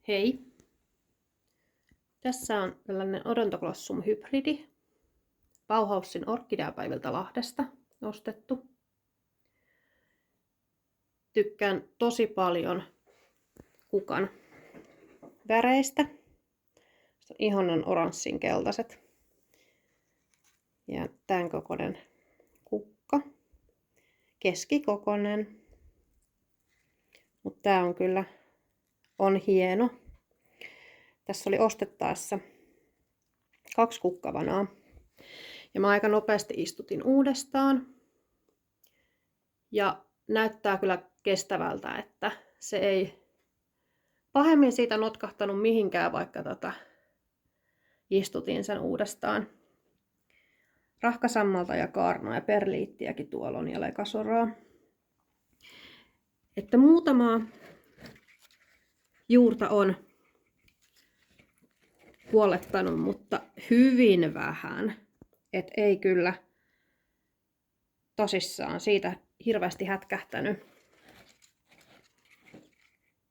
Hei! Tässä on tällainen Odontoglossum hybridi. Bauhausin orkideapäiviltä Lahdesta ostettu. Tykkään tosi paljon kukan väreistä. Se on ihanan oranssin keltaiset. Ja tämän kokoinen kukka. Keskikokoinen. Mutta tää on hieno. Tässä oli ostettaessa 2 kukkavanaa. Ja mä aika nopeasti istutin uudestaan. Ja näyttää kyllä kestävältä, että se ei pahemmin siitä notkahtanut mihinkään, vaikka istutin sen uudestaan. Rahkasammalta ja kaarnaa ja perliittiäkin tuolla on ja lekasoraa. Että muutamaa juurta on kuolettanut, mutta hyvin vähän. Et ei kyllä tosissaan siitä hirveästi hätkähtänyt.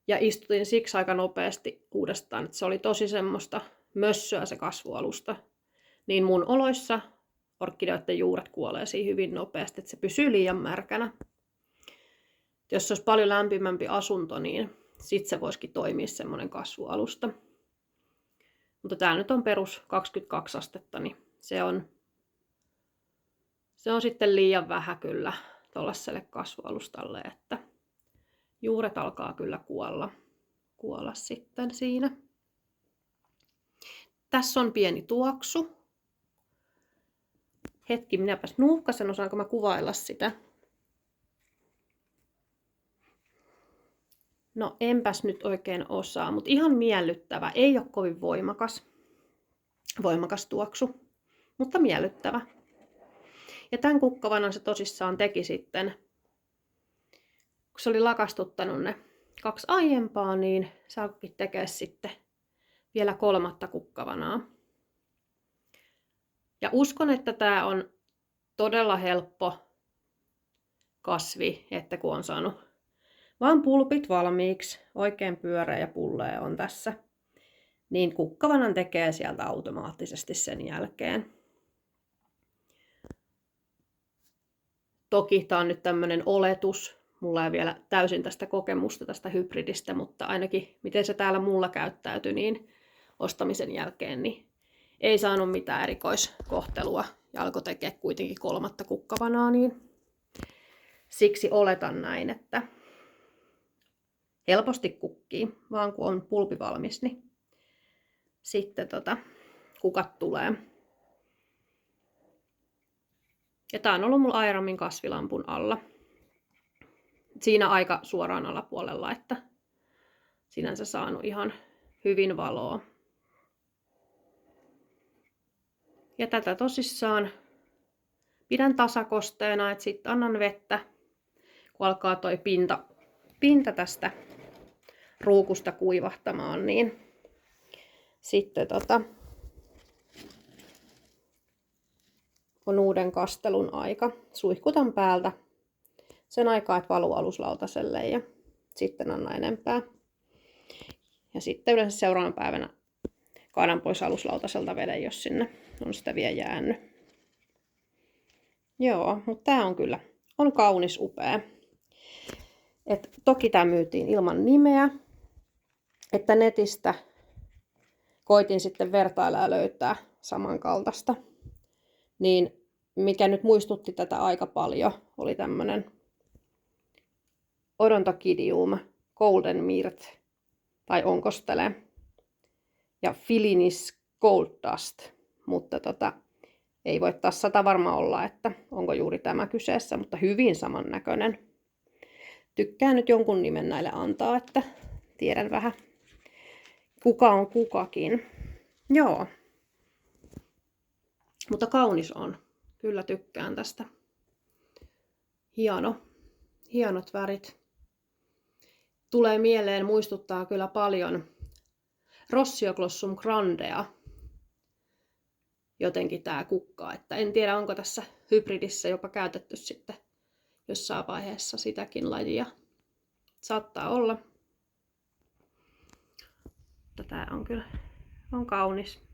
Ja istutin siksi aika nopeasti uudestaan, että se oli tosi semmoista mössöä se kasvualusta. Niin mun oloissa orkideoiden juuret kuolee siihen hyvin nopeasti, että se pysyy liian märkänä. Jos se olisi paljon lämpimämpi asunto, niin sit se voisikin toimia semmoinen kasvualusta. Mutta tää nyt on perus 22 astetta, niin se on sitten liian vähän kyllä tuollaiselle kasvualustalle, että juuret alkaa kyllä kuolla sitten siinä. Tässä on pieni tuoksu. Hetki, minäpäs nuuhkasen, osaanko mä kuvailla sitä? No enpäs nyt oikein osaa, mutta ihan miellyttävä. Ei ole kovin voimakas tuoksu, mutta miellyttävä. Ja tämän kukkavanan se tosissaan teki sitten, kun se oli lakastuttanut ne 2 aiempaa, niin se alkoikin tekee sitten vielä 3. kukkavanaa. Ja uskon, että tämä on todella helppo kasvi, että kun on saanut vaan pulpit valmiiksi, oikein pyöreä ja pullee on tässä, niin kukkavanan tekee sieltä automaattisesti sen jälkeen. Toki tämä on nyt tämmöinen oletus. Mulla ei vielä täysin tästä kokemusta tästä hybridistä, mutta ainakin miten se täällä mulla käyttäytyi, niin ostamisen jälkeen niin ei saanut mitään erikoiskohtelua ja alkoi tekemään kuitenkin 3. kukkavanaa, niin siksi oletan näin, että helposti kukkii, vaan kun on pulpi valmis, niin sitten kukat tulee. Ja tää on ollut mulla Airamin kasvilampun alla. Siinä aika suoraan alapuolella, että sinänsä saanut ihan hyvin valoa. Ja tätä tosissaan pidän tasakosteena, että sitten annan vettä, kun alkaa toi pinta tästä ruukusta kuivahtamaan, niin sitten on uuden kastelun aika. Suihkutan päältä sen aikaa, että valuu aluslautaselle ja sitten anna enempää. Ja sitten yleensä seuraavana päivänä kaadan pois aluslautaselta veden, jos sinne on sitä vielä jäänyt. Joo, mutta tää on kaunis, upea. Toki tää myytiin ilman nimeä, että netistä koitin sitten vertailla ja löytää samankaltaista. Niin mikä nyt muistutti tätä aika paljon, oli tämmönen Odontogidium Golden Myrrh tai Onkostele ja Filinis Gold Dust, mutta ei voi taas 100 varma olla, että onko juuri tämä kyseessä, mutta hyvin samannäköinen. Tykkään nyt jonkun nimen näille antaa, että tiedän vähän kuka on kukakin. Joo. Mutta kaunis on. Kyllä tykkään tästä. Hienot värit. Tulee mieleen, muistuttaa kyllä paljon Rossioglossum grandea. Jotenkin tää kukka. Että en tiedä, onko tässä hybridissä jopa käytetty sitten jossain vaiheessa sitäkin lajia. Saattaa olla. Tää on kyllä kaunis.